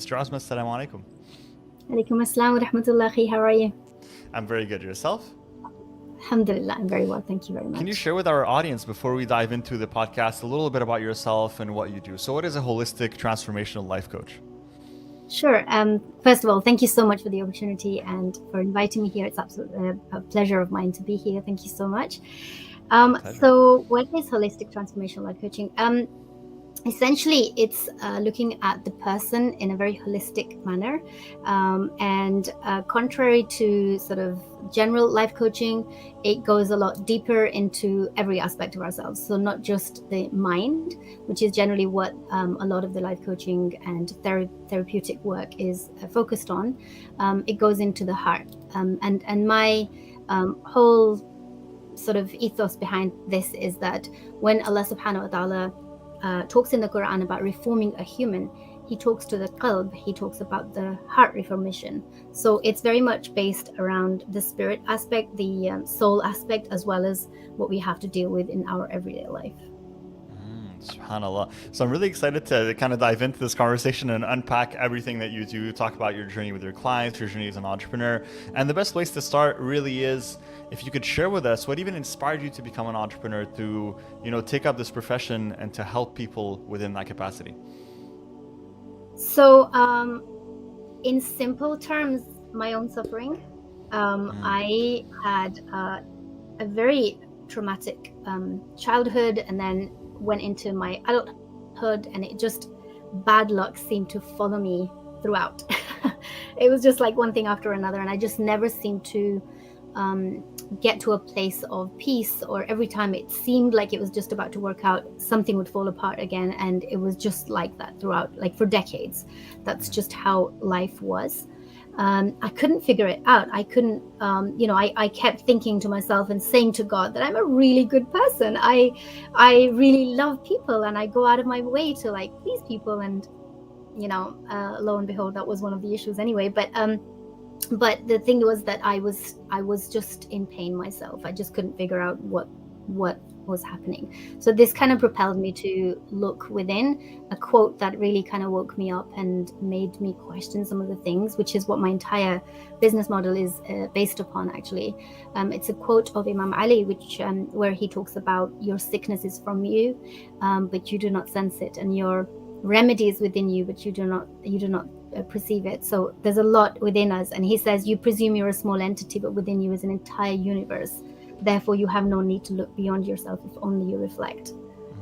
Mr. Uzma, assalamu alaikum. Alaikum assalam wa rahmatullahi. How are you? I'm very good. Yourself? Alhamdulillah, I'm very well. Thank you very Can you much. share with our audience before we dive into the podcast a little bit about yourself and what you do? So, what is a holistic transformational life coach? Sure. First of all, thank you so much for the opportunity and for inviting me here. It's absolutely a pleasure of mine to be here. Thank you so much. Pleasure. So, what is holistic transformational life coaching? Essentially, it's looking at the person in a very holistic manner. And contrary to sort of general life coaching, it goes a lot deeper into every aspect of ourselves. So, not just the mind, which is generally what a lot of the life coaching and therapeutic work is focused on. It goes into the heart. And my whole sort of ethos behind this is that when Allah subhanahu wa ta'ala talks in the Quran about reforming a human, he talks to the qalb, he talks about the heart reformation. So it's very much based around the spirit aspect, the soul aspect, as well as what we have to deal with in our everyday life. SubhanAllah. So I'm really excited to kind of dive into this conversation and unpack everything that you do, talk about your journey with your clients, your journey as an entrepreneur. And the best place to start really is if you could share with us what even inspired you to become an entrepreneur, to, take up this profession and to help people within that capacity. So, in simple terms, my own suffering. I had a very traumatic childhood, and then went into my adulthood, and it just bad luck seemed to follow me throughout. It was just like one thing after another, and I just never seemed to get to a place of peace, or every time it seemed like it was just about to work out, something would fall apart again. And it was just like that throughout, like for decades. That's just how life was. I couldn't figure it out. I couldn't, I kept thinking to myself and saying to God that I'm a really good person. I really love people, and I go out of my way to like please people. And, lo and behold, that was one of the issues anyway. But the thing was that I was just in pain myself. I just couldn't figure out what was happening. So this kind of propelled me to look within. A quote that really kind of woke me up and made me question some of the things, which is what my entire business model is based upon, actually. It's a quote of Imam Ali, which where he talks about your sickness is from you, but you do not sense it, and your remedy is within you, but you do not perceive it. So there's a lot within us, and he says you presume you're a small entity, but within you is an entire universe. Therefore you have no need to look beyond yourself if only you reflect.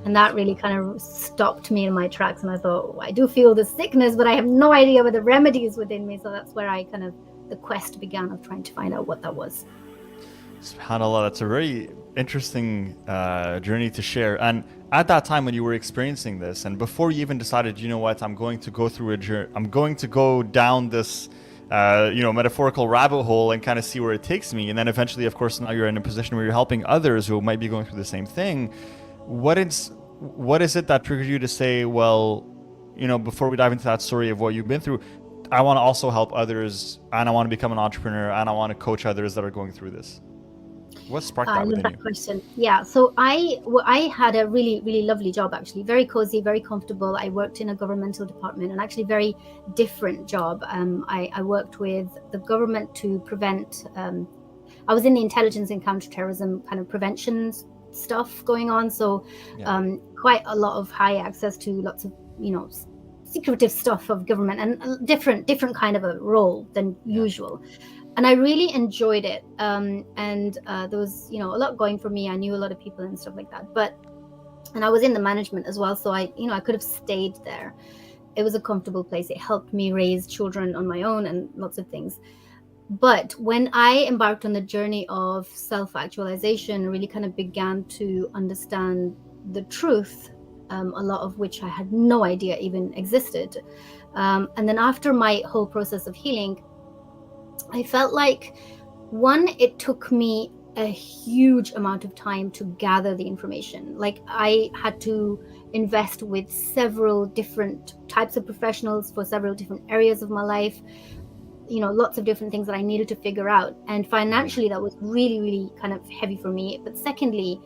And that really kind of stopped me in my tracks, and I thought, I do feel the sickness, but I have no idea what the remedy is within me. So that's where the quest began of trying to find out what that was. SubhanAllah, that's a very interesting journey to share. And at that time when you were experiencing this, and before you even decided, I'm going to go through I'm going to go down this, metaphorical rabbit hole and kind of see where it takes me. And then eventually, of course, now you're in a position where you're helping others who might be going through the same thing. What is it that triggered you to say, well, before we dive into that story of what you've been through, I want to also help others, and I want to become an entrepreneur, and I want to coach others that are going through this? What sparked I that love within that you? question. Yeah. So I had a really, really lovely job, actually. Very cozy, very comfortable. I worked in a governmental department, and actually very different job. I worked with the government to prevent, I was in the intelligence and counterterrorism kind of prevention stuff going on. So quite a lot of high access to lots of, secretive stuff of government, and a different kind of a role than usual. And I really enjoyed it. And there was, a lot going for me. I knew a lot of people and stuff like that. And I was in the management as well. So I could have stayed there. It was a comfortable place. It helped me raise children on my own and lots of things. But when I embarked on the journey of self-actualization, really kind of began to understand the truth, a lot of which I had no idea even existed. And then after my whole process of healing, I felt like, one, it took me a huge amount of time to gather the information. Like I had to invest with several different types of professionals for several different areas of my life, lots of different things that I needed to figure out. And financially, that was really, really kind of heavy for me. But secondly,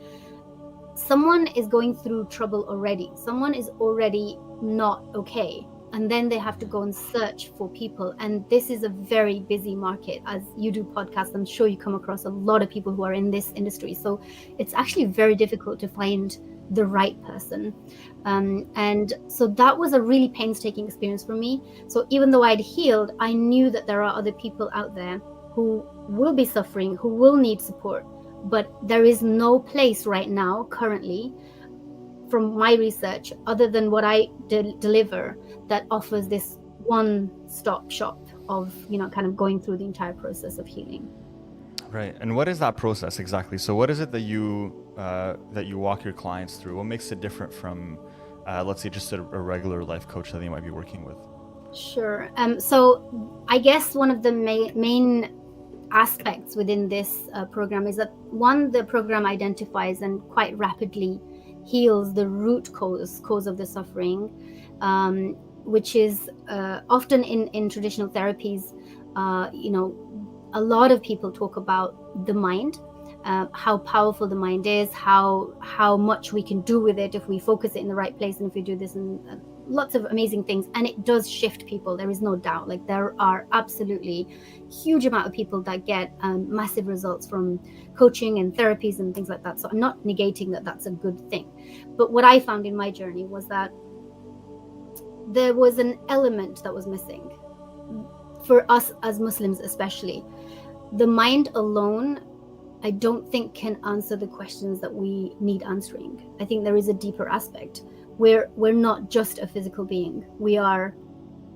someone is going through trouble already. Someone is already not okay. and then they have to go and search for people. And this is a very busy market. As you do podcasts, I'm sure you come across a lot of people who are in this industry. So it's actually very difficult to find the right person. And so that was a really painstaking experience for me. So even though I'd healed, I knew that there are other people out there who will be suffering, who will need support. But there is no place right now, currently, from my research, other than what I deliver, that offers this one-stop shop of, kind of going through the entire process of healing. Right. And what is that process exactly? So what is it that you walk your clients through? What makes it different from, let's say, just a regular life coach that they might be working with? Sure. So I guess one of the main aspects within this program is that, one, the program identifies and quite rapidly heals the root cause of the suffering, which is often in traditional therapies. A lot of people talk about the mind, how powerful the mind is, how much we can do with it if we focus it in the right place, and if we do this, and lots of amazing things. And it does shift people, there is no doubt. Like, there are absolutely huge amount of people that get massive results from coaching and therapies and things like that. So I'm not negating that that's a good thing, but what I found in my journey was that there was an element that was missing for us as Muslims, especially. The mind alone, I don't think, can answer the questions that we need answering. I think there is a deeper aspect. We're not just a physical being. We are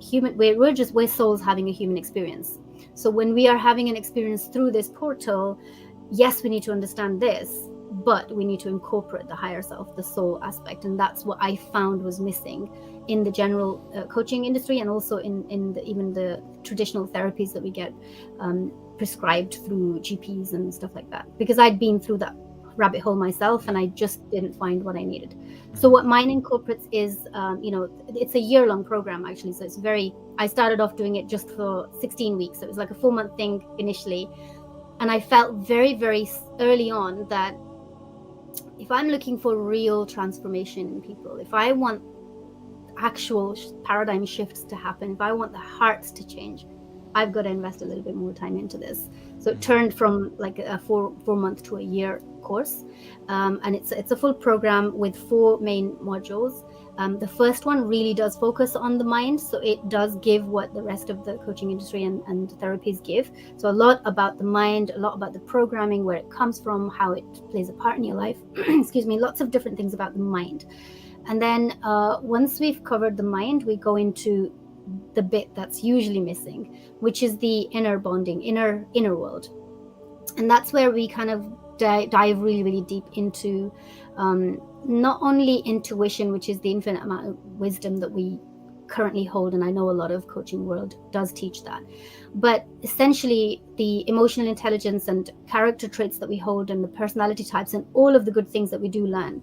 human. We're souls having a human experience. So when we are having an experience through this portal, yes, we need to understand this, but we need to incorporate the higher self, the soul aspect. And that's what I found was missing in the general coaching industry, and also in even the traditional therapies that we get prescribed through GPs and stuff like that, because I'd been through that rabbit hole myself and I just didn't find what I needed. So what mine incorporates is, it's a year-long program actually. So it's I started off doing it just for 16 weeks. So it was like a 4-month thing initially. And I felt very, very early on that if I'm looking for real transformation in people, if I want actual paradigm shifts to happen, if I want the hearts to change, I've got to invest a little bit more time into this. So it turned from like a 4-month to a year course. And it's a full program with 4 main modules. The first one really does focus on the mind. So it does give what the rest of the coaching industry and therapies give. So a lot about the mind, a lot about the programming, where it comes from, how it plays a part in your life. Excuse me, lots of different things about the mind. And then once we've covered the mind, we go into the bit that's usually missing, which is the inner bonding, inner world. And that's where we kind of dive really, really deep into not only intuition, which is the infinite amount of wisdom that we currently hold, and I know a lot of coaching world does teach that, but essentially the emotional intelligence and character traits that we hold, and the personality types, and all of the good things that we do learn.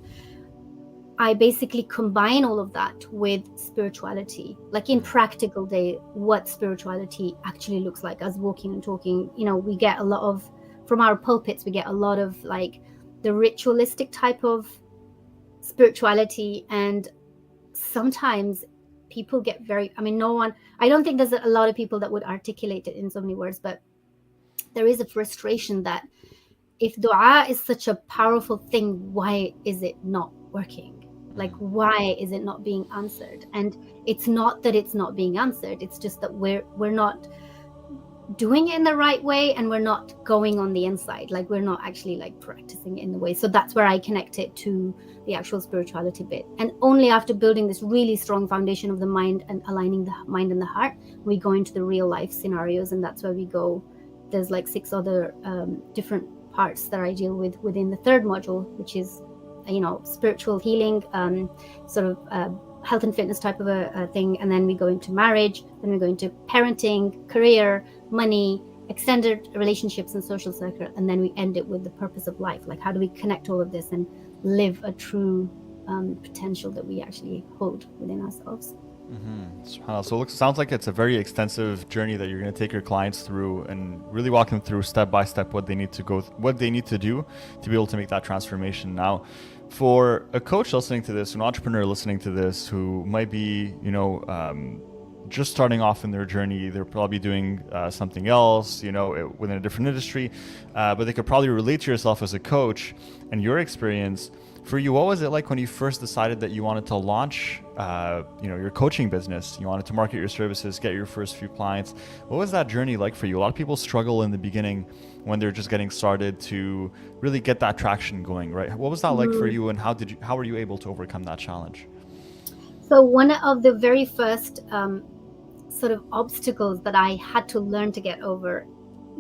I basically combine all of that with spirituality, like in practical day, what spirituality actually looks like, as walking and talking. We get a lot of, from our pulpits, we get a lot of like the ritualistic type of spirituality. And sometimes people get I don't think there's a lot of people that would articulate it in so many words, but there is a frustration that if dua is such a powerful thing, why is it not working? Like, why is it not being answered? And it's not that it's not being answered, it's just that we're not doing it in the right way, and we're not going on the inside, like we're not actually like practicing it in the way. So that's where I connect it to the actual spirituality bit. And only after building this really strong foundation of the mind and aligning the mind and the heart, we go into the real life scenarios. And that's where we go. There's like 6 other different parts that I deal with within the 3rd module, which is spiritual healing, sort of health and fitness type of a thing. And then we go into marriage, then we go into parenting, career, money, extended relationships, and social circle. And then we end it with the purpose of life. Like, how do we connect all of this and live a true potential that we actually hold within ourselves? So it sounds like it's a very extensive journey that you're going to take your clients through, and really walk them through step by step what they need to do to be able to make that transformation. Now, For a coach listening to this, an entrepreneur listening to this, who might be, just starting off in their journey, they're probably doing something else, within a different industry, but they could probably relate to yourself as a coach and your experience. For you, what was it like when you first decided that you wanted to launch, your coaching business? You wanted to market your services, get your first few clients. What was that journey like for you? A lot of people struggle in the beginning when they're just getting started to really get that traction going, right? What was that like for you, and how were you able to overcome that challenge? So one of the very first sort of obstacles that I had to learn to get over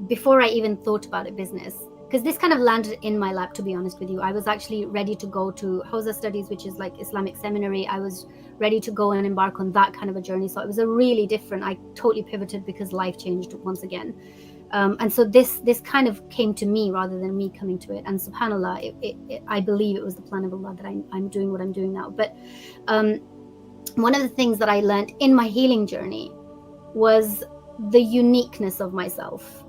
before I even thought about a business, because this kind of landed in my lap, to be honest with you. I was actually ready to go to Hausa Studies, which is like Islamic seminary. I was ready to go and embark on that kind of a journey. So it was a really different, I totally pivoted because life changed once again. And so this kind of came to me rather than me coming to it. And subhanAllah, I believe it was the plan of Allah that I'm doing what I'm doing now. But one of the things that I learned in my healing journey was the uniqueness of myself.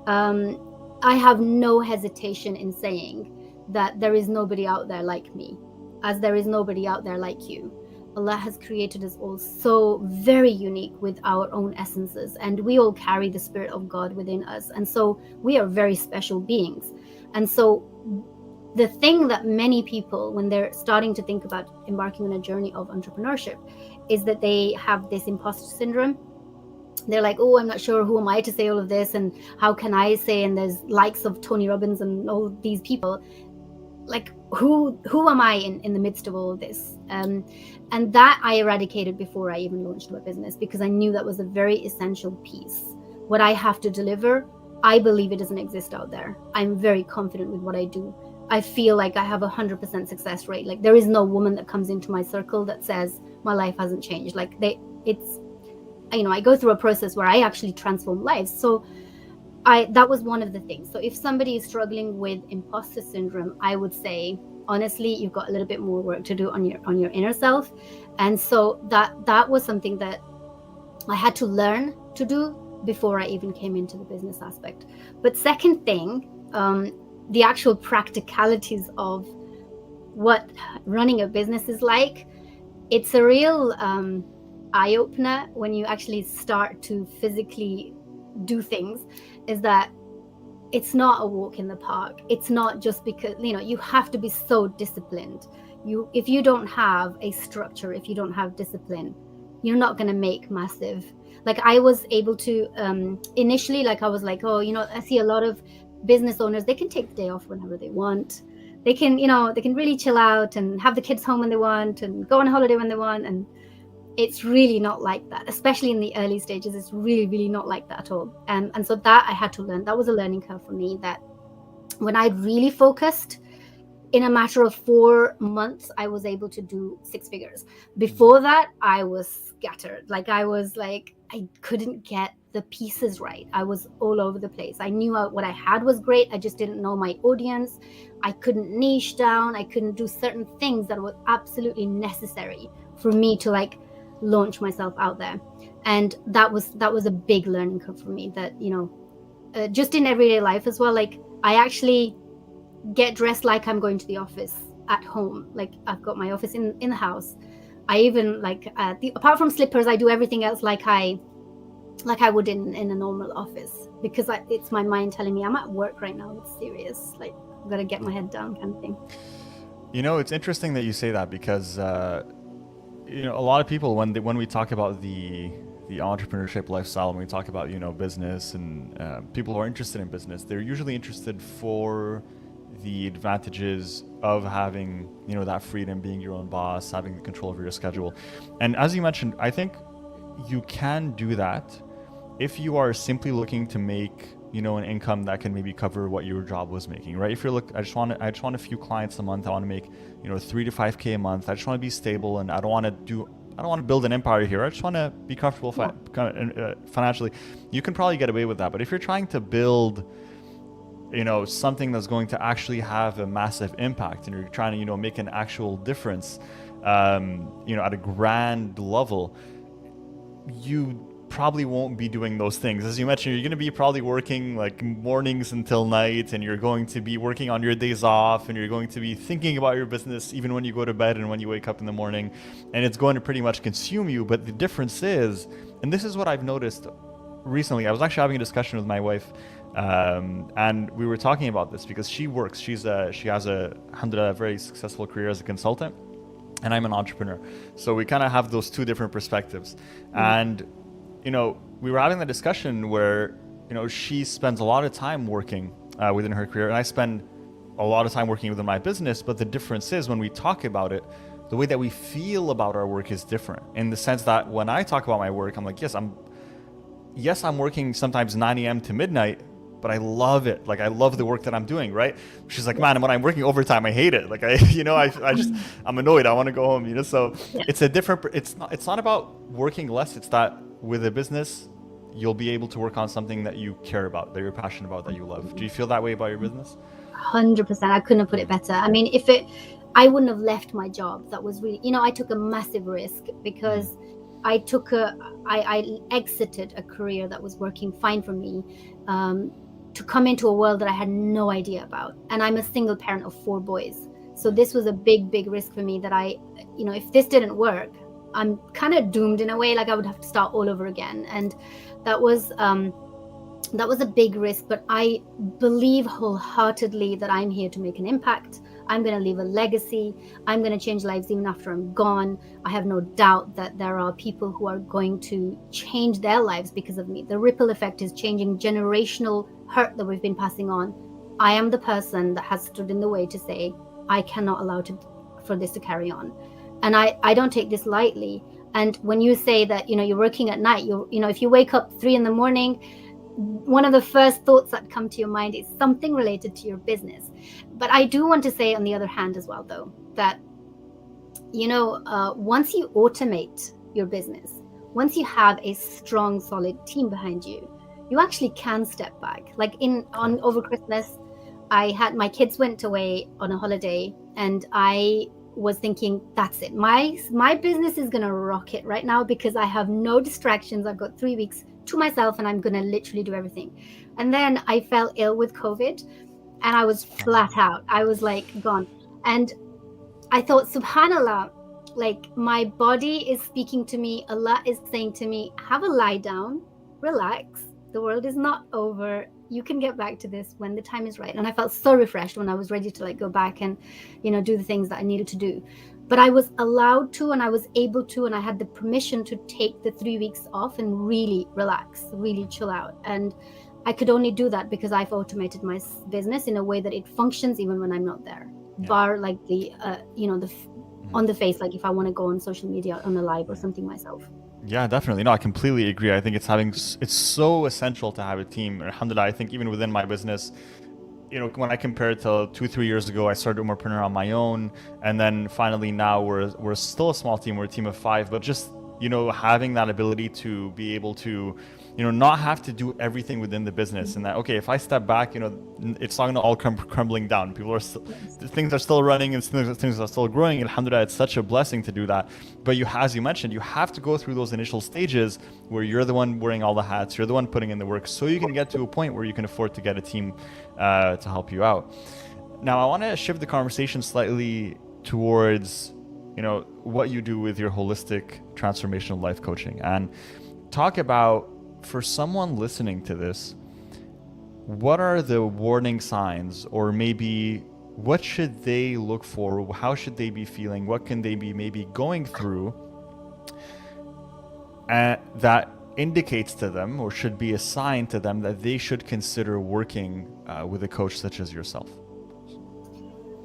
I have no hesitation in saying that there is nobody out there like me, as there is nobody out there like you. Allah has created us all so very unique with our own essences, and we all carry the Spirit of God within us. And so we are very special beings. And so the thing that many people, when they're starting to think about embarking on a journey of entrepreneurship, is that they have this imposter syndrome. They're like, oh, I'm not sure, who am I to say all of this, and how can I say, and there's likes of Tony Robbins and all these people, like who am I in the midst of all of this? And that I eradicated before I even launched my business, because I knew that was a very essential piece. What I have to deliver, I believe it doesn't exist out there. I'm very confident with what I do. I feel like I have 100% success rate. Like there is no woman that comes into my circle that says my life hasn't changed. Like I go through a process where I actually transform lives. So that was one of the things. So if somebody is struggling with imposter syndrome, I would say, honestly, you've got a little bit more work to do on your inner self. And so that was something that I had to learn to do before I even came into the business aspect. But second thing, the actual practicalities of what running a business is like, it's a real eye-opener when you actually start to physically do things, is that it's not a walk in the park. It's not just because, you have to be so disciplined. If you don't have a structure, if you don't have discipline, you're not going to make massive. Like I was able to initially, like I was like, oh, I see a lot of business owners, they can take the day off whenever they want. They can, they can really chill out and have the kids home when they want and go on holiday when they want. And it's really not like that, especially in the early stages. It's really, really not like that at all. And so that I had to learn. That was a learning curve for me, that when I really focused, in a matter of 4 months, I was able to do 6 figures. Before that, I was scattered. Like I couldn't get the pieces right. I was all over the place. I knew what I had was great. I just didn't know my audience. I couldn't niche down. I couldn't do certain things that were absolutely necessary for me to launch myself out there. And that was a big learning curve for me, that just in everyday life as well. Like I actually get dressed like I'm going to the office at home. Like I've got my office in the house. I even apart from slippers, I do everything else like I would in a normal office, because it's my mind telling me I'm at work right now. It's serious. Like I've got to get my head down, kind of thing. It's interesting that you say that, because a lot of people, when we talk about the entrepreneurship lifestyle, when we talk about business, and people who are interested in business, they're usually interested for the advantages of having that freedom, being your own boss, having the control over your schedule. And as you mentioned, I think you can do that if you are simply looking to make an income that can maybe cover what your job was making, right? If you're I just want a few clients a month. I want to make 3 to 5K a month. I just want to be stable, and I don't want to build an empire here. I just want to be comfortable financially. You can probably get away with that. But if you're trying to build something that's going to actually have a massive impact, and you're trying to make an actual difference at a grand level, you probably won't be doing those things. As you mentioned, you're going to be probably working like mornings until night, and you're going to be working on your days off, and you're going to be thinking about your business even when you go to bed and when you wake up in the morning, and it's going to pretty much consume you. But the difference is, and this is what I've noticed recently, I was actually having a discussion with my wife, and we were talking about this because she works. She has a alhamdulillah, a very successful career as a consultant, and I'm an entrepreneur. So we kind of have those two different perspectives. And we were having a discussion where she spends a lot of time working within her career, and I spend a lot of time working within my business. But the difference is, when we talk about it, the way that we feel about our work is different, in the sense that when I talk about my work, I'm like, yes, I'm working sometimes 9 a.m. to midnight, but I love it. Like, I love the work that I'm doing, right? She's like, man, when I'm working overtime, I hate it. Like, I'm annoyed. I want to go home, So it's a different, it's not about working less. It's that with a business, you'll be able to work on something that you care about, that you're passionate about, that you love. Do you feel that way about your business? 100%. I couldn't have put it better. I mean, I wouldn't have left my job. That was really, I took a massive risk, because I exited a career that was working fine for me, to come into a world that I had no idea about. And I'm a single parent of 4 boys. So this was a big, big risk for me, that if this didn't work, I'm kind of doomed in a way. Like, I would have to start all over again. And that was a big risk, but I believe wholeheartedly that I'm here to make an impact. I'm going to leave a legacy. I'm going to change lives even after I'm gone. I have no doubt that there are people who are going to change their lives because of me. The ripple effect is changing generational hurt that we've been passing on. I am the person that has stood in the way to say, I cannot allow for this to carry on. And I don't take this lightly. And when you say that, you're working at night, if you wake up 3 a.m, one of the first thoughts that come to your mind is something related to your business. But I do want to say, on the other hand as well, though, that once you automate your business, once you have a strong, solid team behind you, you actually can step back. Like over Christmas, my kids went away on a holiday, and I was thinking, that's it. My business is gonna rocket right now, because I have no distractions. I've got 3 weeks to myself, and I'm gonna literally do everything. And then I fell ill with COVID, and I was flat out. I was like gone. And I thought, subhanallah, like, my body is speaking to me. Allah is saying to me, have a lie down, relax. The world is not over. You can get back to this when the time is right. And I felt so refreshed when I was ready to go back and, do the things that I needed to do. But I was allowed to, and I was able to, and I had the permission to take the 3 weeks off and really relax, really chill out. And I could only do that because I've automated my business in a way that it functions even when I'm not there. Yeah. Bar like on the face, like if I want to go on social media on a live or something myself. Yeah, definitely. No, I completely agree. I think it's so essential to have a team. Alhamdulillah, I think even within my business, when I compare it to 2-3 years ago, I started Umarpreneur on my own, and then finally now we're still a small team. We're a team of 5, but just having that ability to be able to not have to do everything within the business, and that, okay, if I step back, it's not going to all come crumbling down. Things are still running, and things are still growing. Alhamdulillah, it's such a blessing to do that. But as you mentioned, you have to go through those initial stages where you're the one wearing all the hats, you're the one putting in the work, so you can get to a point where you can afford to get a team to help you out. Now, I want to shift the conversation slightly towards what you do with your holistic transformational life coaching, and talk about, for someone listening to this, what are the warning signs, or maybe what should they look for? How should they be feeling? What can they be maybe going through that indicates to them, or should be a sign to them, that they should consider working with a coach such as yourself?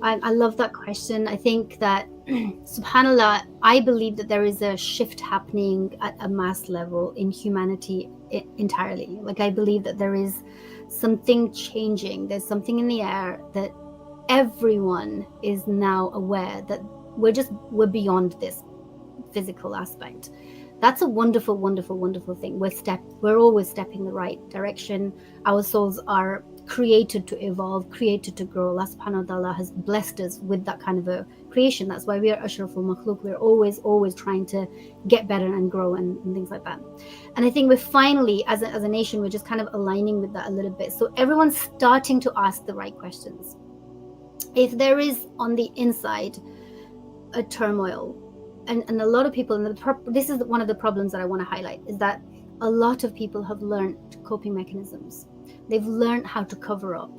I love that question. I think that, subhanallah, I believe that there is a shift happening at a mass level in humanity entirely. Like, I believe that there is something changing. There's something in the air that everyone is now aware that we're beyond this physical aspect. That's a wonderful, wonderful, wonderful thing. We're always stepping the right direction. Our souls are created to evolve, created to grow. Allah subhanahu wa ta'ala has blessed us with that kind of a creation. That's why we are ashraful makhluk. We're always trying to get better and grow and things like that. And I think we're finally, as a nation, we're just kind of aligning with that a little bit. So everyone's starting to ask the right questions. If there is on the inside a turmoil, and a lot of people, and this is one of the problems that I want to highlight, is that a lot of people have learned coping mechanisms. They've learned how to cover up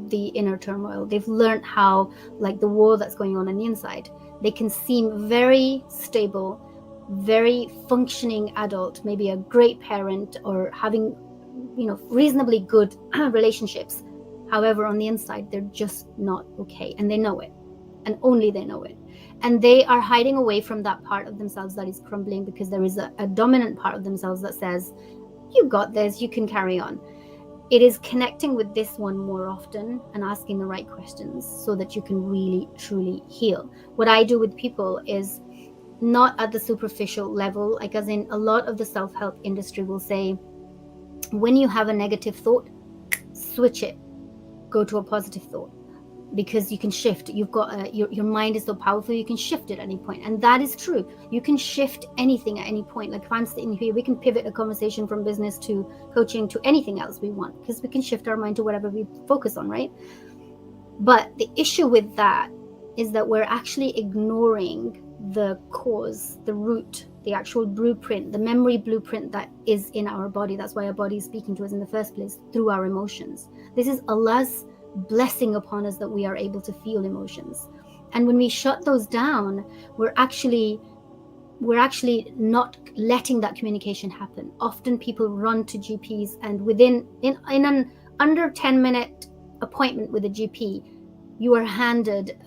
the inner turmoil. They've learned how, like the war that's going on the inside, they can seem very stable, very functioning adult, maybe a great parent or having, reasonably good relationships. However, on the inside, they're just not okay, and they know it, and only they know it. And they are hiding away from that part of themselves that is crumbling, because there is a dominant part of themselves that says, you got this, you can carry on. It is connecting with this one more often and asking the right questions so that you can really, truly heal. What I do with people is not at the superficial level, like as in a lot of the self-help industry will say, when you have a negative thought, switch it, go to a positive thought, because you can shift. You've got your mind is so powerful, you can shift at any point. And that is true. You can shift anything at any point. Like if I'm sitting here, we can pivot a conversation from business to coaching to anything else we want, because we can shift our mind to whatever we focus on, right? But the issue with that is that we're actually ignoring the cause, the root, the actual blueprint, the memory blueprint that is in our body. That's why our body is speaking to us in the first place, through our emotions. This is Allah's blessing upon us that we are able to feel emotions. And when we shut those down, we're actually not letting that communication happen. Often people run to GPs, and within in an under 10-minute appointment with a GP, you are handed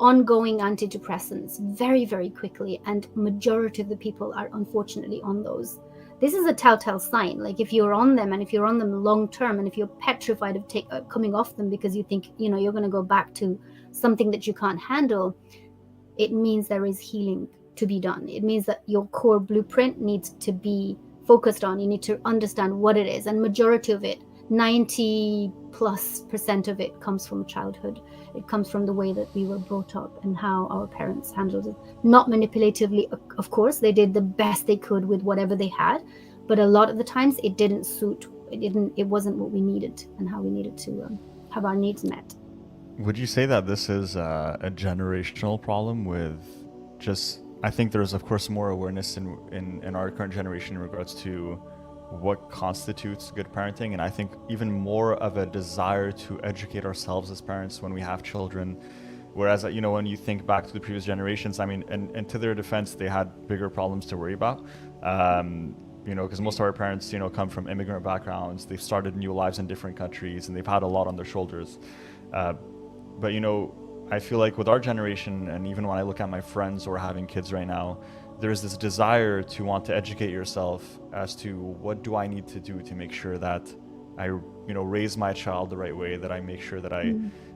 ongoing antidepressants very, very quickly, and majority of the people are unfortunately on those. This is a telltale sign. Like if you're on them, and if you're on them long term, and if you're petrified of coming off them because you think you're going to go back to something that you can't handle, it means there is healing to be done. It means that your core blueprint needs to be focused on. You need to understand what it is, and majority of it, 90+% of it, comes from childhood. It comes from the way that we were brought up and how our parents handled it. Not manipulatively, of course. They did the best they could with whatever they had, but a lot of the times it didn't suit. It wasn't what we needed and how we needed to have our needs met. Would you say that this is a generational problem with just, I think there's of course more awareness in our current generation in regards to what constitutes good parenting, and I think even more of a desire to educate ourselves as parents when we have children, whereas when you think back to the previous generations, I mean, and to their defense, they had bigger problems to worry about, because most of our parents come from immigrant backgrounds. They've started new lives in different countries, and they've had a lot on their shoulders, but I feel like with our generation, and even when I look at my friends who are having kids right now, there's this desire to want to educate yourself as to what do I need to do to make sure that I raise my child the right way, that I make sure that I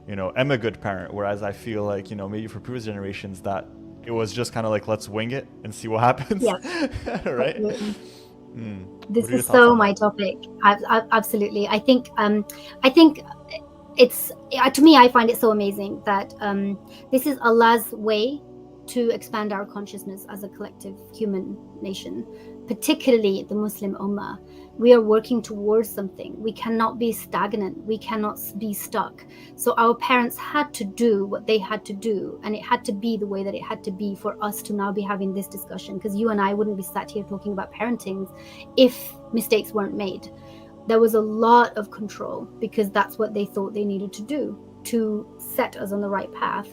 am a good parent. Whereas I feel like maybe for previous generations that it was just kind of like, let's wing it and see what happens. Yeah. Right. This is so my topic. Absolutely. I think it's, to me, I find it so amazing that this is Allah's way to expand our consciousness as a collective human nation, particularly the Muslim Ummah. We are working towards something. We cannot be stagnant. We cannot be stuck. So our parents had to do what they had to do, and it had to be the way that it had to be for us to now be having this discussion, because you and I wouldn't be sat here talking about parenting if mistakes weren't made. There was a lot of control because that's what they thought they needed to do to set us on the right path.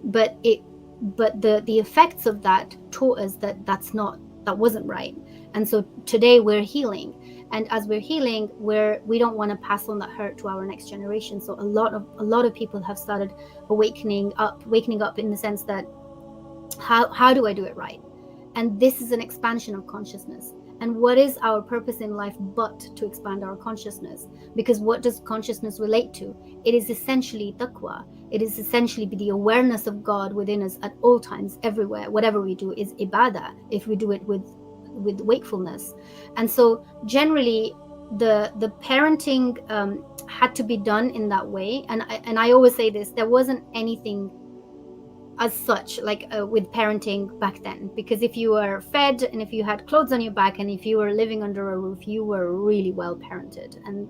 But the effects of that taught us that wasn't right. And so today we're healing, and as we're healing, we don't want to pass on that hurt to our next generation. So a lot of people have started wakening up in the sense that how do I do it right? And this is an expansion of consciousness. And what is our purpose in life but to expand our consciousness? Because what does consciousness relate to? It is essentially taqwa. It is essentially the awareness of God within us at all times, everywhere. Whatever we do is ibadah, if we do it with with wakefulness. And so generally the parenting had to be done in that way. And I always say this, there wasn't anything as such like with parenting back then, because if you were fed and if you had clothes on your back and if you were living under a roof, you were really well parented, and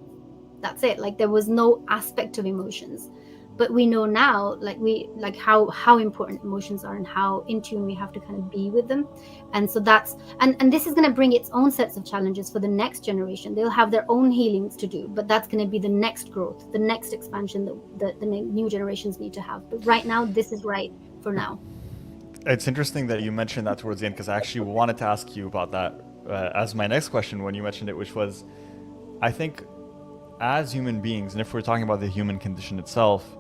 that's it. Like there was no aspect of emotions. But we know now, like how important emotions are and how in tune we have to kind of be with them. And so that's and this is going to bring its own sets of challenges for the next generation. They'll have their own healings to do, but that's going to be the next growth, the next expansion that the new generations need to have. But right now, this is right for now. It's interesting that you mentioned that towards the end, because I actually wanted to ask you about that as my next question when you mentioned it, which was, I think as human beings, and if we're talking about the human condition itself,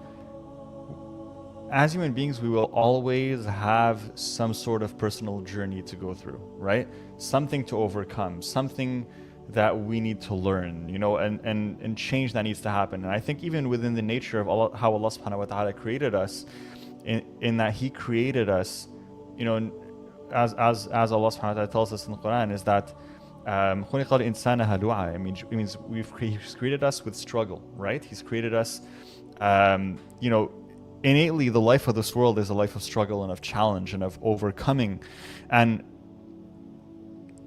as human beings, we will always have some sort of personal journey to go through, right? Something to overcome, something that we need to learn, you know, and change that needs to happen. And I think even within the nature of Allah, how Allah subhanahu wa ta'ala created us, in that He created us, you know, as Allah subhanahu wa ta'ala tells us in the Quran, is that خُلِقَ الْإِنسَانَ هَلُوعًا. It means He's created us with struggle, right? He's created us, you know, innately the life of this world is a life of struggle and of challenge and of overcoming. And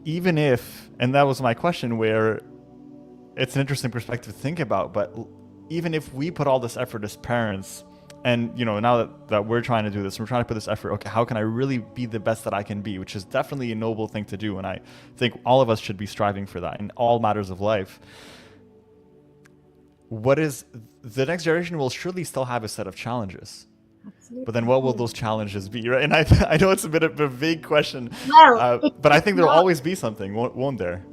even if, and that was my question, where it's an interesting perspective to think about, but even if we put all this effort as parents, and you know, now that we're trying to do this, we're trying to put this effort, okay, how can I really be the best that I can be, which is definitely a noble thing to do, and I think all of us should be striving for that in all matters of life. What is the next generation will surely still have a set of challenges. Absolutely. But then what will those challenges be, right? And I know it's a bit of a vague question, but I think there'll always be something, won't there?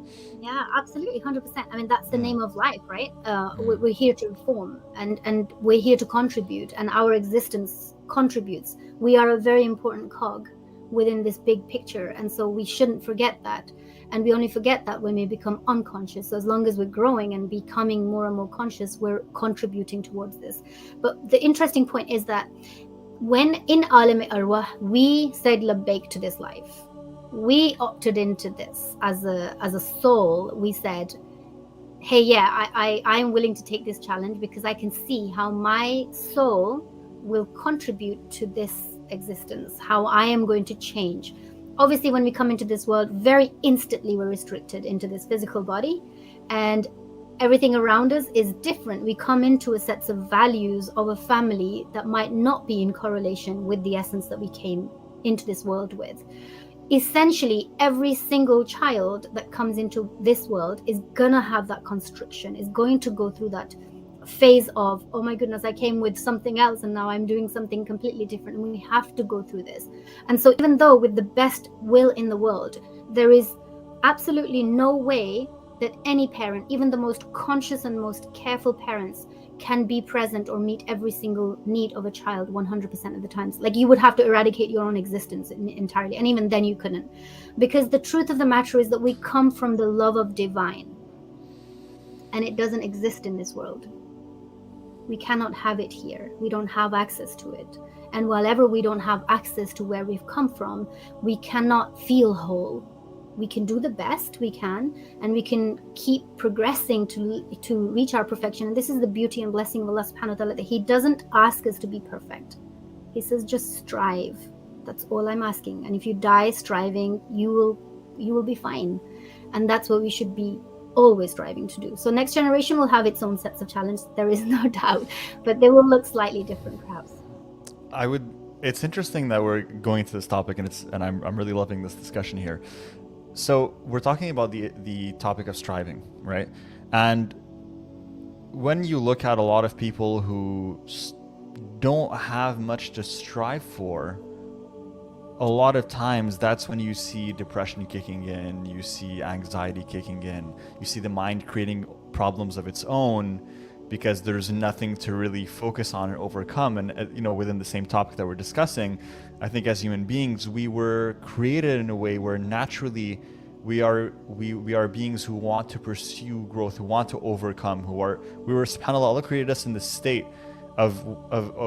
Yeah, absolutely, 100%. I mean, that's the name of life, right? We're here to inform, and we're here to contribute, and our existence contributes. We are a very important cog within this big picture, and so we shouldn't forget that. And we only forget that when we become unconscious. So as long as we're growing and becoming more and more conscious, we're contributing towards this. But the interesting point is that when in Alim Arwah, we said labbaik to this life. We opted into this as a soul. We said, hey, yeah, I'm willing to take this challenge because I can see how my soul will contribute to this existence, how I am going to change. Obviously, when we come into this world, very instantly we're restricted into this physical body, and everything around us is different. We come into a set of values of a family that might not be in correlation with the essence that we came into this world with. Essentially, every single child that comes into this world is gonna have that constriction, is going to go through that phase of, oh my goodness, I came with something else and now I'm doing something completely different, and we have to go through this. And so even though with the best will in the world, there is absolutely no way that any parent, even the most conscious and most careful parents, can be present or meet every single need of a child 100% of the times. Like, you would have to eradicate your own existence entirely, and even then you couldn't, because the truth of the matter is that we come from the love of divine, and it doesn't exist in this world. We cannot have it here. We don't have access to it. And whilever we don't have access to where we've come from, we cannot feel whole. We can do the best we can, and we can keep progressing to reach our perfection. And this is the beauty and blessing of Allah subhanahu wa ta'ala, that He doesn't ask us to be perfect. He says, just strive. That's all I'm asking. And if you die striving, you will be fine. And that's what we should be always striving to do. So next generation will have its own sets of challenges, there is no doubt, but they will look slightly different perhaps. It's interesting that we're going to this topic, and I'm really loving this discussion here. So we're talking about the topic of striving, right? And when you look at a lot of people who don't have much to strive for, a lot of times that's when you see depression kicking in, you see anxiety kicking in, you see the mind creating problems of its own because there's nothing to really focus on and overcome. And you know, within the same topic that we're discussing, I think as human beings, we were created in a way where naturally we are beings who want to pursue growth, who want to overcome, we were, subhanAllah, Allah created us in this state of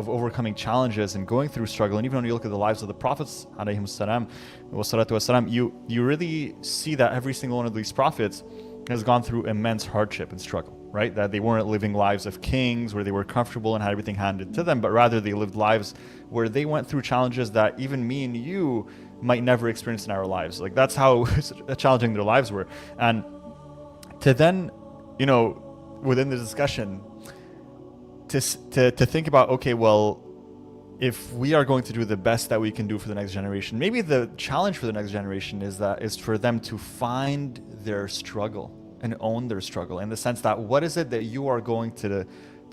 overcoming challenges and going through struggle. And even when you look at the lives of the prophets, alayhim salam, wassalatu wassalam, you really see that every single one of these prophets has gone through immense hardship and struggle, right? That they weren't living lives of kings where they were comfortable and had everything handed to them, but rather they lived lives where they went through challenges that even me and you might never experience in our lives. Like, that's how challenging their lives were. And to then, you know, within the discussion, to think about, okay, well, if we are going to do the best that we can do for the next generation, maybe the challenge for the next generation is for them to find their struggle and own their struggle, in the sense that what is it that you are going to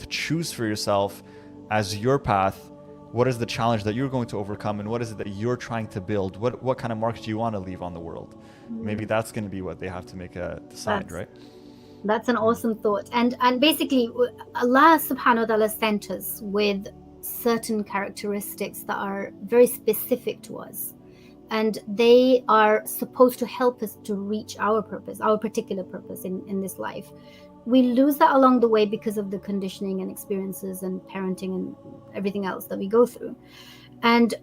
choose for yourself as your path? What is the challenge that you're going to overcome, and what is it that you're trying to build? What kind of marks do you want to leave on the world? Maybe that's going to be what they have to make a decide, right? That's an awesome thought. And basically, Allah subhanahu wa ta'ala sent us with certain characteristics that are very specific to us. And they are supposed to help us to reach our purpose, our particular purpose in this life. We lose that along the way because of the conditioning and experiences and parenting and everything else that we go through. And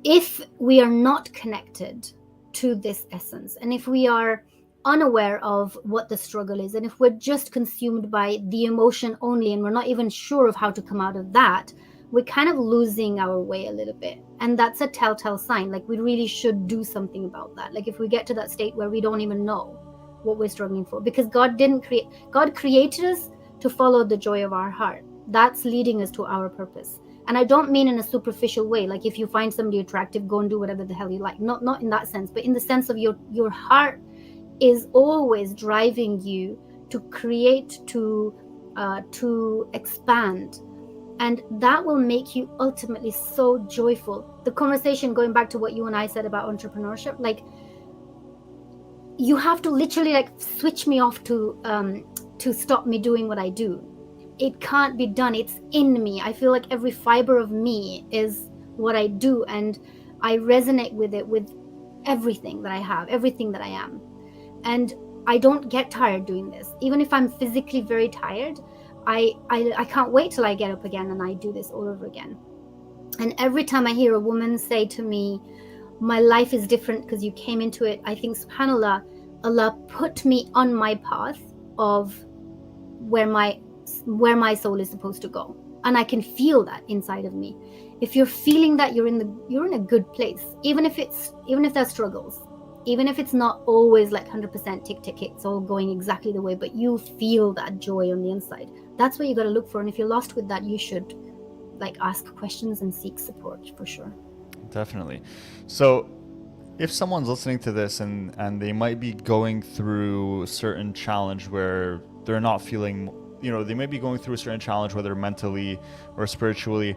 if we are not connected to this essence, and if we are unaware of what the struggle is, and if we're just consumed by the emotion only and we're not even sure of how to come out of that, we're kind of losing our way a little bit. And that's a telltale sign. Like, we really should do something about that. Like, if we get to that state where we don't even know what we're struggling for, because God created us to follow the joy of our heart. That's leading us to our purpose. And I don't mean in a superficial way, like if you find somebody attractive, go and do whatever the hell you like. Not in that sense, but in the sense of your heart is always driving you to create, to expand. And that will make you ultimately so joyful. The conversation, going back to what you and I said about entrepreneurship, like, you have to literally like switch me off to stop me doing what I do. It can't be done. It's in me. I feel like every fiber of me is what I do, and I resonate with it, with everything that I have, everything that I am. And I don't get tired doing this. Even if I'm physically very tired, I can't wait till I get up again and I do this all over again. And every time I hear a woman say to me, my life is different because you came into it, I think, subhanAllah, Allah put me on my path of where my soul is supposed to go. And I can feel that inside of me. If you're feeling that, you're in a good place, even if there's struggles, even if it's not always like 100% tick, it's all going exactly the way, but you feel that joy on the inside. That's what you got to look for. And if you're lost with that, you should like ask questions and seek support for sure. Definitely. So if someone's listening to this and they might be going through a certain challenge where they're not feeling, they may be going through a certain challenge, whether mentally or spiritually,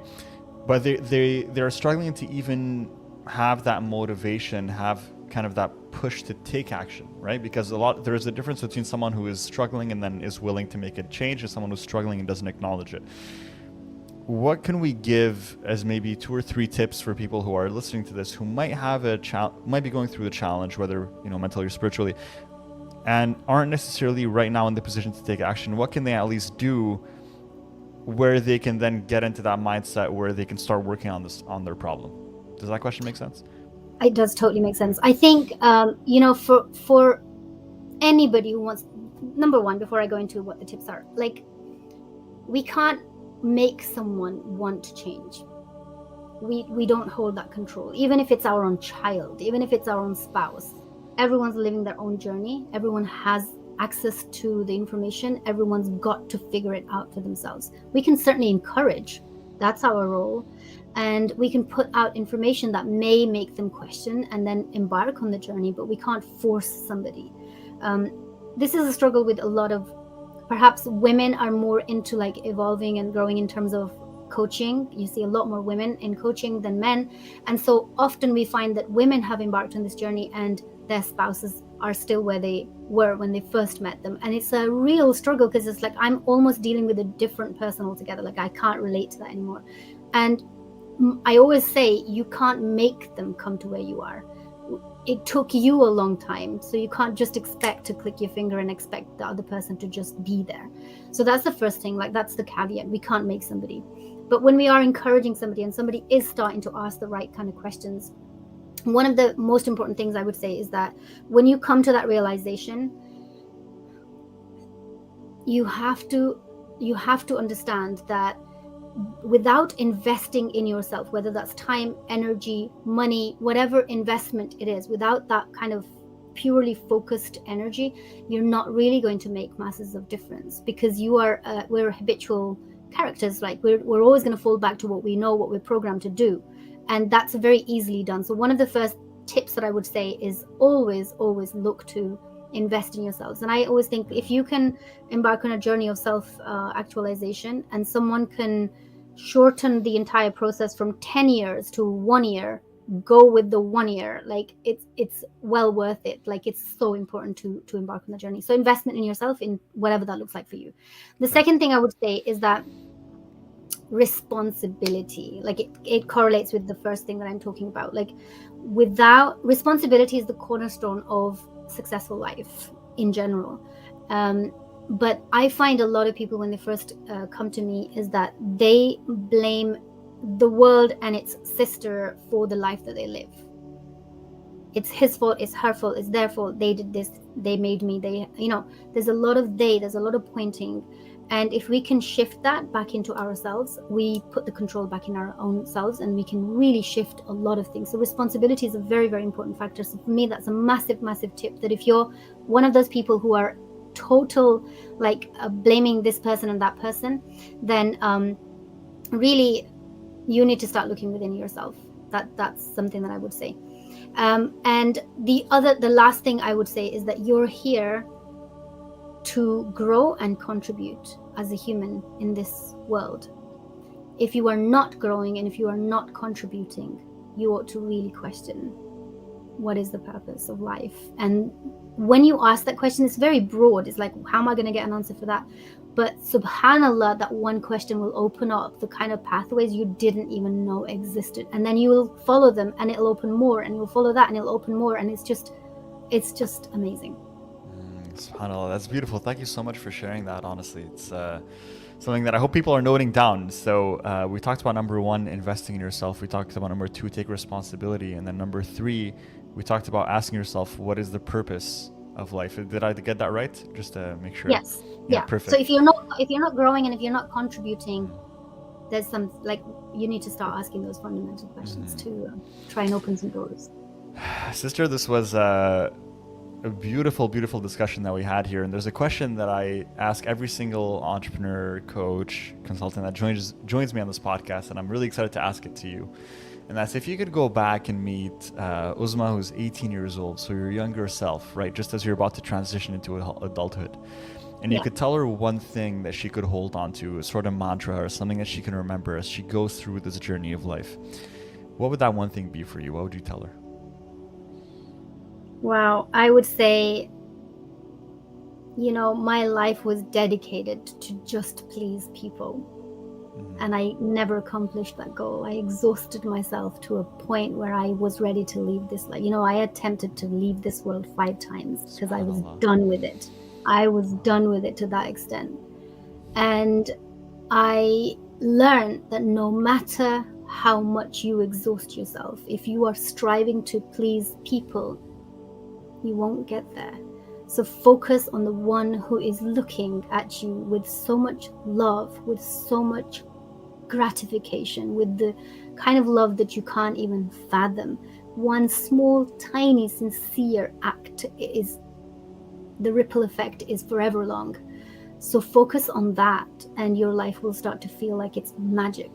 but they're struggling to even have that motivation, have kind of that push to take action, right? Because there's a difference between someone who is struggling and then is willing to make a change and someone who's struggling and doesn't acknowledge it. What can we give as maybe 2 or 3 tips for people who are listening to this, who might have might be going through a challenge, whether mentally or spiritually, and aren't necessarily right now in the position to take action? What can they at least do where they can then get into that mindset where they can start working on their problem? Does that question make sense? It does totally make sense. I think for anybody who wants, number one, before I go into what the tips are, like, we can't make someone want to change. We don't hold that control. Even if it's our own child, even if it's our own spouse, everyone's living their own journey. Everyone has access to the information. Everyone's got to figure it out for themselves. We can certainly encourage. That's our role. And we can put out information that may make them question and then embark on the journey, but we can't force somebody. This is a struggle with a lot of, perhaps women are more into like evolving and growing in terms of coaching. You see a lot more women in coaching than men. And so often we find that women have embarked on this journey and their spouses are still where they were when they first met them. And it's a real struggle because it's like, I'm almost dealing with a different person altogether. Like, I can't relate to that anymore. And I always say, you can't make them come to where you are. It took you a long time, so you can't just expect to click your finger and expect the other person to just be there. So that's the first thing, like, that's the caveat. We can't make somebody. But when we are encouraging somebody and somebody is starting to ask the right kind of questions, one of the most important things I would say is that when you come to that realization, you have to understand that without investing in yourself, whether that's time, energy, money, whatever investment it is, without that kind of purely focused energy, you're not really going to make masses of difference, because we're habitual characters. Like we're always going to fall back to what we know, what we're programmed to do, and that's very easily done. So one of the first tips that I would say is always look to invest in yourselves. And I always think if you can embark on a journey of self actualization, and someone can shorten the entire process from 10 years to 1 year, go with the 1 year. Like it's well worth it. Like it's so important to embark on the journey. So investment in yourself, in whatever that looks like for you. The second thing I would say is that responsibility, like it correlates with the first thing that I'm talking about. Like without responsibility is the cornerstone of successful life in general. But I find a lot of people, when they first come to me, is that they blame the world and its sister for the life that they live. It's his fault, it's her fault, it's their fault, they did this, they made me, there's a lot of pointing. And if we can shift that back into ourselves, we put the control back in our own selves, and we can really shift a lot of things. So responsibility is a very, very important factor. So for me, that's a massive, massive tip, that if you're one of those people who are total blaming this person and that person, then really you need to start looking within yourself. That's something that I would say. And the last thing I would say is that you're here to grow and contribute as a human in this world. If you are not growing and if you are not contributing, you ought to really question, what is the purpose of life? And when you ask that question, it's very broad. It's like, how am I going to get an answer for that? But subhanallah, that one question will open up the kind of pathways you didn't even know existed. And then you will follow them, and it'll open more, and you'll follow that, and it'll open more. And it's just amazing. SubhanAllah, that's beautiful. Thank you so much for sharing that. Honestly, it's something that I hope people are noting down. So we talked about number 1, investing in yourself. We talked about number 2, take responsibility. And then number 3, we talked about asking yourself, what is the purpose of life? Did I get that right? Just to make sure. Yes. Yeah. Perfect. So if you're not growing and if you're not contributing, there's some, you need to start asking those fundamental questions to try and open some doors. Sister, this was a beautiful, beautiful discussion that we had here. And there's a question that I ask every single entrepreneur, coach, consultant that joins me on this podcast, and I'm really excited to ask it to you. And that's, if you could go back and meet Uzma, who's 18 years old, so your younger self, right, just as you're about to transition into adulthood, and you could tell her one thing that she could hold on to, a sort of mantra or something that she can remember as she goes through this journey of life, what would that one thing be for you? What would you tell her? Wow, I would say, my life was dedicated to just please people. And I never accomplished that goal. I exhausted myself to a point where I was ready to leave this life. I attempted to leave this world 5 times because I was done with it. I was done with it to that extent. And I learned that no matter how much you exhaust yourself, if you are striving to please people, you won't get there. So focus on the one who is looking at you with so much love, with so much gratification, with the kind of love that you can't even fathom. One small, tiny, sincere act is, the ripple effect is forever long. So focus on that, and your life will start to feel like it's magic.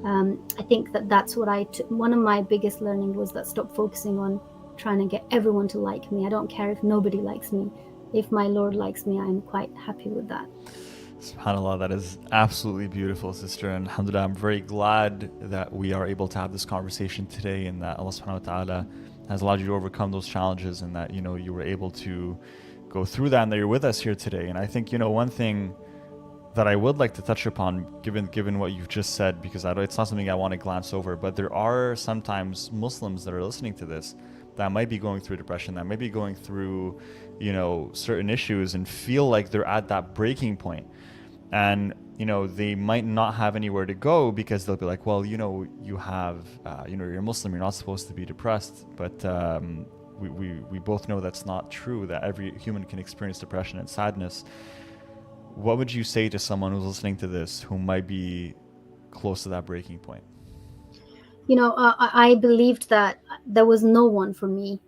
I think that's what one of my biggest learning was that stop focusing on trying to get everyone to like me. I don't care if nobody likes me. If my Lord likes me, I'm quite happy with that. SubhanAllah, that is absolutely beautiful, sister. And alhamdulillah, I'm very glad that we are able to have this conversation today, and that Allah subhanahu wa ta'ala has allowed you to overcome those challenges, and that, you were able to go through that, and that you're with us here today. And I think, one thing that I would like to touch upon, given what you've just said, because it's not something I want to glance over, but there are sometimes Muslims that are listening to this that might be going through depression, that might be going through, certain issues, and feel like they're at that breaking point. and they might not have anywhere to go because they'll be like, well, you have you're Muslim, you're not supposed to be depressed. But we both know that's not true, that every human can experience depression and sadness. What would you say to someone who's listening to this who might be close to that breaking point? I believed that there was no one for me.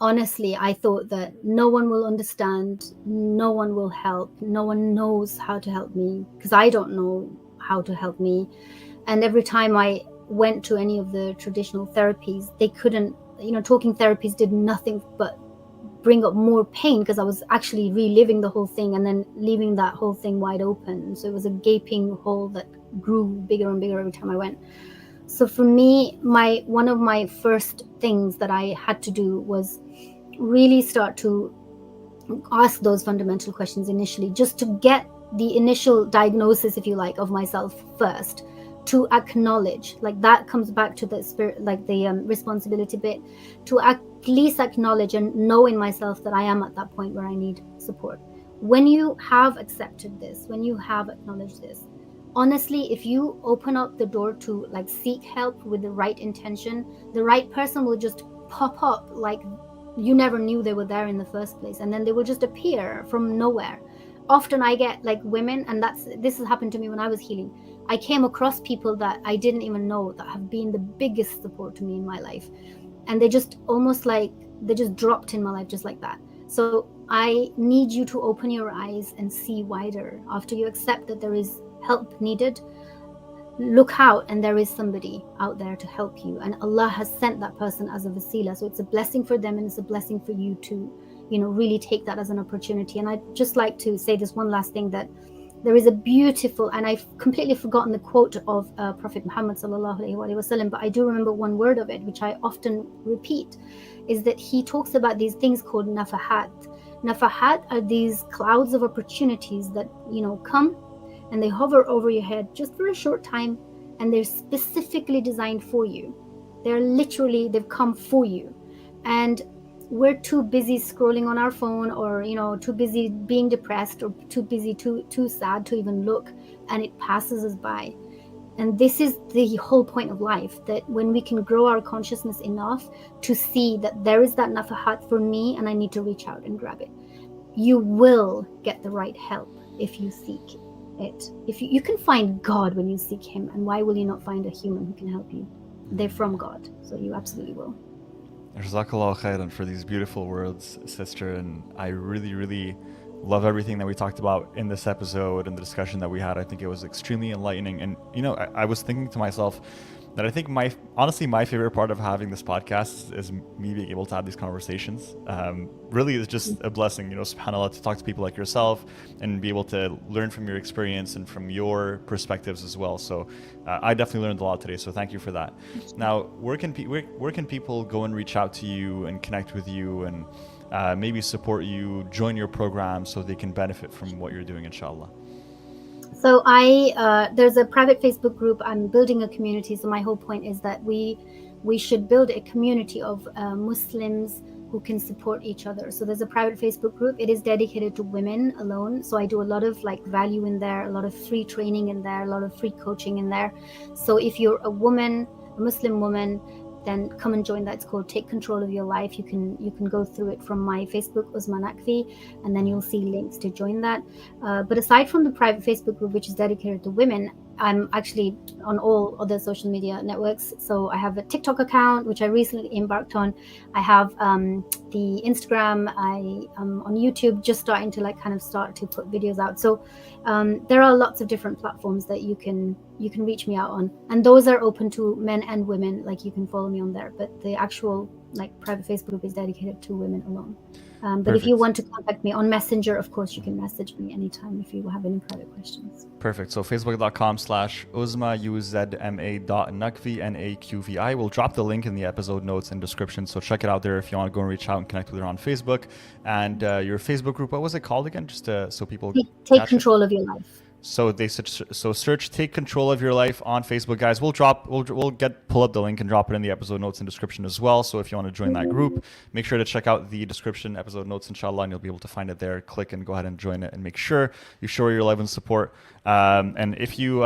Honestly, I thought that no one will understand, no one will help, no one knows how to help me because I don't know how to help me. And every time I went to any of the traditional therapies, they couldn't, talking therapies did nothing but bring up more pain because I was actually reliving the whole thing and then leaving that whole thing wide open. So it was a gaping hole that grew bigger and bigger every time I went. So for me, one of my first things that I had to do was really start to ask those fundamental questions initially, just to get the initial diagnosis, if you like, of myself first, to acknowledge, like that comes back to the spirit, like the responsibility bit, to at least acknowledge and know in myself that I am at that point where I need support. When you have accepted this, when you have acknowledged this, honestly, if you open up the door to like seek help with the right intention, the right person will just pop up like you never knew they were there in the first place, and then they will just appear from nowhere. Often I get like women, and this has happened to me when I was healing. I came across people that I didn't even know that have been the biggest support to me in my life, and they just almost like they just dropped in my life just like that. So I need you to open your eyes and see wider. After you accept that there is help needed, look out, and there is somebody out there to help you, and Allah has sent that person as a wasila. So it's a blessing for them, and it's a blessing for you to really take that as an opportunity. And I'd just like to say this one last thing, that there is a beautiful, and I've completely forgotten the quote of Prophet Muhammad sallallahu alaihi wasallam, but I do remember one word of it which I often repeat, is that he talks about these things called nafahat. Nafahat are these clouds of opportunities that come and they hover over your head just for a short time, and they're specifically designed for you. They've come for you. And we're too busy scrolling on our phone, or too busy being depressed, or too busy, too sad to even look, and it passes us by. And this is the whole point of life, that when we can grow our consciousness enough to see that there is that nafahat for me and I need to reach out and grab it, you will get the right help if you seek it. If you can find God when you seek him, and why will you not find a human who can help you? They're from God, so you absolutely will. Jazakallah khairan for these beautiful words, sister, and I really, really love everything that we talked about in this episode and the discussion that we had. I think it was extremely enlightening. And I was thinking to myself that I think honestly my favorite part of having this podcast is me being able to have these conversations. Really, it's just a blessing, subhanAllah, to talk to people like yourself and be able to learn from your experience and from your perspectives as well. So I definitely learned a lot today. So thank you for that. Now, where can people go and reach out to you and connect with you and maybe support you, join your program so they can benefit from what you're doing, inshallah? So there's a private Facebook group. I'm building a community. So my whole point is that we should build a community of Muslims who can support each other. So there's a private Facebook group. It is dedicated to women alone. So I do a lot of value in there, a lot of free training in there, a lot of free coaching in there. So if you're a woman, a Muslim woman, then come and join that. It's called Take Control of Your Life. You can go through it from my Facebook, Uzma Naqvi, and then you'll see links to join that. But aside from the private Facebook group, which is dedicated to women, I'm actually on all other social media networks. So I have a TikTok account, which I recently embarked on. I have the Instagram. I am on YouTube, just starting to start to put videos out. So there are lots of different platforms that you can reach me out on, and those are open to men and women. You can follow me on there, but the actual private Facebook group is dedicated to women alone. But if you want to contact me on Messenger, of course, you can message me anytime if you have any private questions. Perfect. So facebook.com/Uzma, Uzma.Naqvi, Naqvi. We'll drop the link in the episode notes and description. So check it out there if you want to go and reach out and connect with her on Facebook. And your Facebook group, what was it called again? Just so people take control of your life. So search Take Control of Your Life on Facebook, guys. We'll pull up the link and drop it in the episode notes and description as well. So if you want to join that group, make sure to check out the description episode notes, inshallah, and you'll be able to find it there. Click and go ahead and join it, and make sure you show your love and support. And if you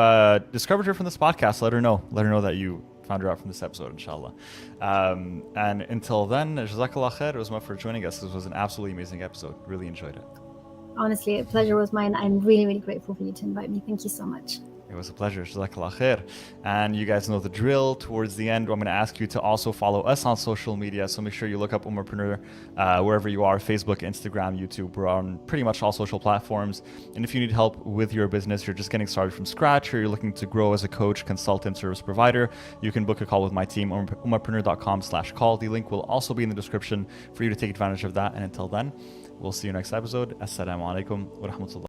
discovered her from this podcast, let her know that you found her out from this episode, inshallah. And until then, Jazakallah khair, Uzma, for joining us. This was an absolutely amazing episode. Really enjoyed it. Honestly, a pleasure was mine. I'm really, really grateful for you to invite me. Thank you so much. It was a pleasure. Jazakallah khair. And you guys know the drill. Towards the end, I'm going to ask you to also follow us on social media. So make sure you look up Umarpreneur wherever you are, Facebook, Instagram, YouTube. We're on pretty much all social platforms. And if you need help with your business, you're just getting started from scratch, or you're looking to grow as a coach, consultant, service provider, you can book a call with my team, umarpreneur.com/call. The link will also be in the description for you to take advantage of that. And until then, we'll see you next episode. Assalamu alaikum wa rahmatullah.